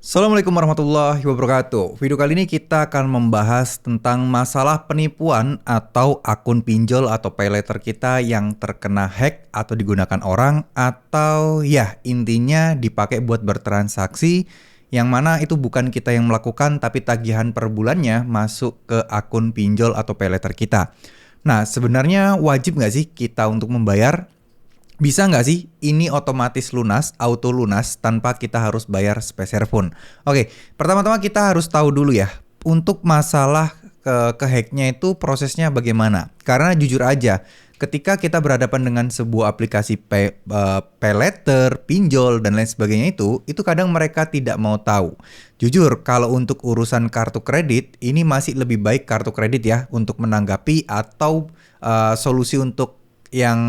Assalamualaikum warahmatullahi wabarakatuh. Video kali ini kita akan membahas tentang masalah penipuan atau akun pinjol atau paylater kita yang terkena hack atau digunakan orang atau ya intinya dipakai buat bertransaksi yang mana itu bukan kita yang melakukan tapi tagihan per bulannya masuk ke akun pinjol atau paylater kita. Nah, sebenarnya wajib nggak sih kita untuk membayar? Bisa nggak sih ini otomatis lunas, auto lunas tanpa kita harus bayar sepeser pun? Oke, pertama-tama kita harus tahu dulu ya, untuk masalah kehacknya itu prosesnya bagaimana? Karena jujur aja, ketika kita berhadapan dengan sebuah aplikasi pay letter, pinjol dan lain sebagainya itu kadang mereka tidak mau tahu. Jujur, kalau untuk urusan kartu kredit, ini masih lebih baik kartu kredit ya untuk menanggapi atau solusi untuk yang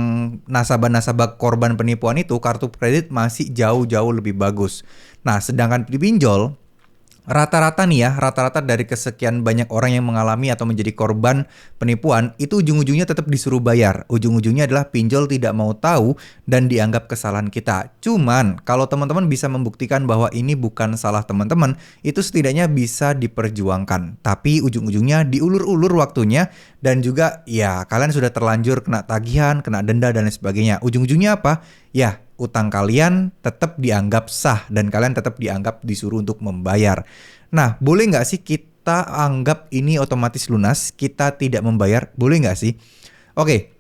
nasabah-nasabah korban penipuan itu kartu kredit masih jauh-jauh lebih bagus. Nah, sedangkan di pinjol rata-rata nih ya, rata-rata dari kesekian banyak orang yang mengalami atau menjadi korban penipuan, itu ujung-ujungnya tetap disuruh bayar. Ujung-ujungnya adalah pinjol tidak mau tahu dan dianggap kesalahan kita. Cuman, kalau teman-teman bisa membuktikan bahwa ini bukan salah teman-teman, itu setidaknya bisa diperjuangkan. Tapi ujung-ujungnya diulur-ulur waktunya dan juga ya kalian sudah terlanjur kena tagihan, kena denda dan lain sebagainya. Ujung-ujungnya apa? Ya, utang kalian tetap dianggap sah dan kalian tetap dianggap disuruh untuk membayar. Nah, boleh nggak sih kita anggap ini otomatis lunas, kita tidak membayar? Boleh nggak sih? Oke,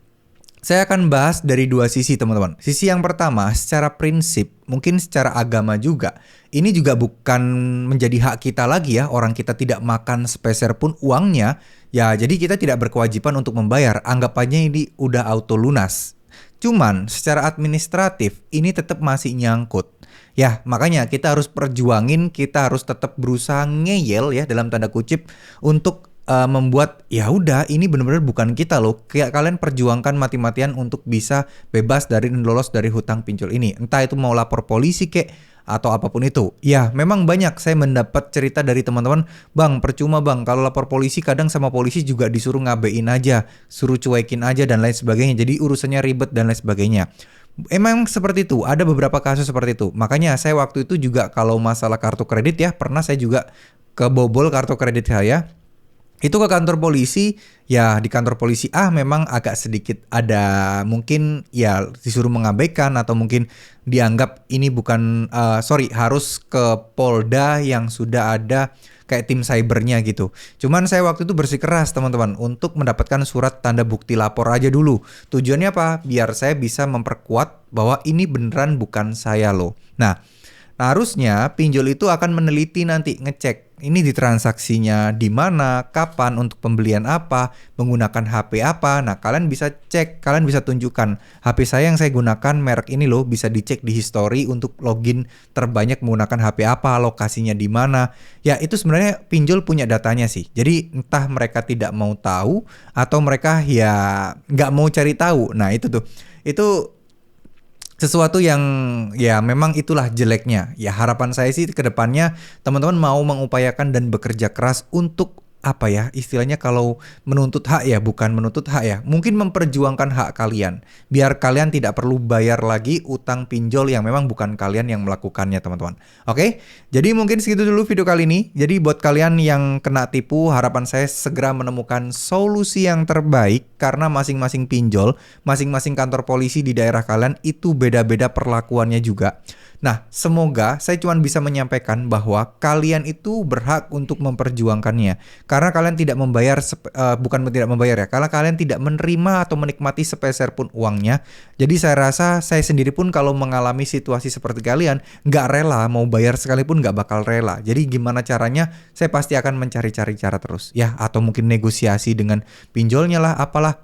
saya akan bahas dari dua sisi teman-teman. Sisi yang pertama, secara prinsip, mungkin secara agama juga. Ini juga bukan menjadi hak kita lagi ya, orang kita tidak makan sepeser pun uangnya. Ya, jadi kita tidak berkewajiban untuk membayar. Anggapannya ini udah auto lunas. Cuman secara administratif ini tetap masih nyangkut. Ya, makanya kita harus perjuangin, kita harus tetap berusaha ngeyel ya dalam tanda kutip untuk membuat ya udah ini benar-benar bukan kita loh. Kayak kalian perjuangkan mati-matian untuk bisa bebas dari lolos dari hutang pinjol ini. Entah itu mau lapor polisi kek atau apapun itu. Ya, memang banyak saya mendapat cerita dari teman-teman, "Bang, percuma Bang, kalau lapor polisi kadang sama polisi juga disuruh ngabein aja, suruh cuekin aja dan lain sebagainya. Jadi urusannya ribet dan lain sebagainya." Emang seperti itu, ada beberapa kasus seperti itu. Makanya saya waktu itu juga kalau masalah kartu kredit ya, pernah saya juga kebobol kartu kredit saya. Itu ke kantor polisi, ya di kantor polisi memang agak sedikit ada mungkin ya disuruh mengabaikan atau mungkin dianggap ini bukan, harus ke Polda yang sudah ada kayak tim cybernya gitu. Cuman saya waktu itu bersikeras teman-teman untuk mendapatkan surat tanda bukti lapor aja dulu. Tujuannya apa? Biar saya bisa memperkuat bahwa ini beneran bukan saya loh. Nah, harusnya pinjol itu akan meneliti nanti, ngecek ini di transaksinya di mana, kapan, untuk pembelian apa, menggunakan HP apa. Nah, kalian bisa cek, kalian bisa tunjukkan HP saya yang saya gunakan merek ini loh, bisa dicek di history untuk login terbanyak menggunakan HP apa, lokasinya di mana. Ya, itu sebenarnya pinjol punya datanya sih. Jadi entah mereka tidak mau tahu atau mereka ya nggak mau cari tahu. Nah, itu tuh. Itu sesuatu yang ya memang itulah jeleknya. Ya harapan saya sih ke depannya teman-teman mau mengupayakan dan bekerja keras untuk apa ya istilahnya kalau menuntut hak ya bukan menuntut hak ya. Mungkin memperjuangkan hak kalian. Biar kalian tidak perlu bayar lagi utang pinjol yang memang bukan kalian yang melakukannya teman-teman. Oke? Jadi mungkin segitu dulu video kali ini. Jadi buat kalian yang kena tipu harapan saya segera menemukan solusi yang terbaik karena masing-masing pinjol, masing-masing kantor polisi di daerah kalian itu beda-beda perlakuannya juga. Nah, semoga saya cuma bisa menyampaikan bahwa kalian itu berhak untuk memperjuangkannya. Karena kalian tidak membayar, bukan tidak membayar ya, karena kalian tidak menerima atau menikmati sepeser pun uangnya. Jadi saya rasa saya sendiri pun kalau mengalami situasi seperti kalian, nggak rela, mau bayar sekalipun nggak bakal rela. Jadi gimana caranya, saya pasti akan mencari-cari cara terus. Ya, atau mungkin negosiasi dengan pinjolnya lah, apalah.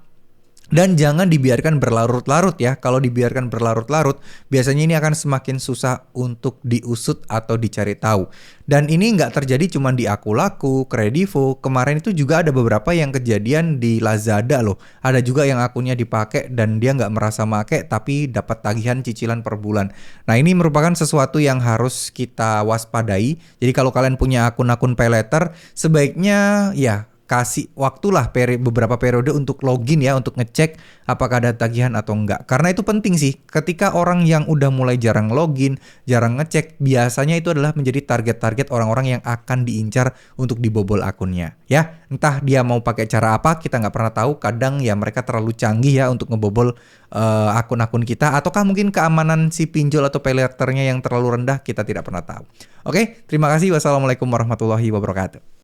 Dan jangan dibiarkan berlarut-larut ya. Kalau dibiarkan berlarut-larut, biasanya ini akan semakin susah untuk diusut atau dicari tahu. Dan ini nggak terjadi cuma di Akulaku, Kredivo. Kemarin itu juga ada beberapa yang kejadian di Lazada loh. Ada juga yang akunnya dipakai dan dia nggak merasa make tapi dapat tagihan cicilan per bulan. Nah, ini merupakan sesuatu yang harus kita waspadai. Jadi kalau kalian punya akun-akun paylater, sebaiknya ya kasih waktulah beberapa periode untuk login ya, untuk ngecek apakah ada tagihan atau enggak. Karena itu penting sih, ketika orang yang udah mulai jarang login, jarang ngecek, biasanya itu adalah menjadi target-target orang-orang yang akan diincar untuk dibobol akunnya. Ya, entah dia mau pakai cara apa, kita nggak pernah tahu. Kadang ya mereka terlalu canggih ya untuk ngebobol akun-akun kita, ataukah mungkin keamanan si pinjol atau payletternya yang terlalu rendah, kita tidak pernah tahu. Oke, terima kasih. Wassalamualaikum warahmatullahi wabarakatuh.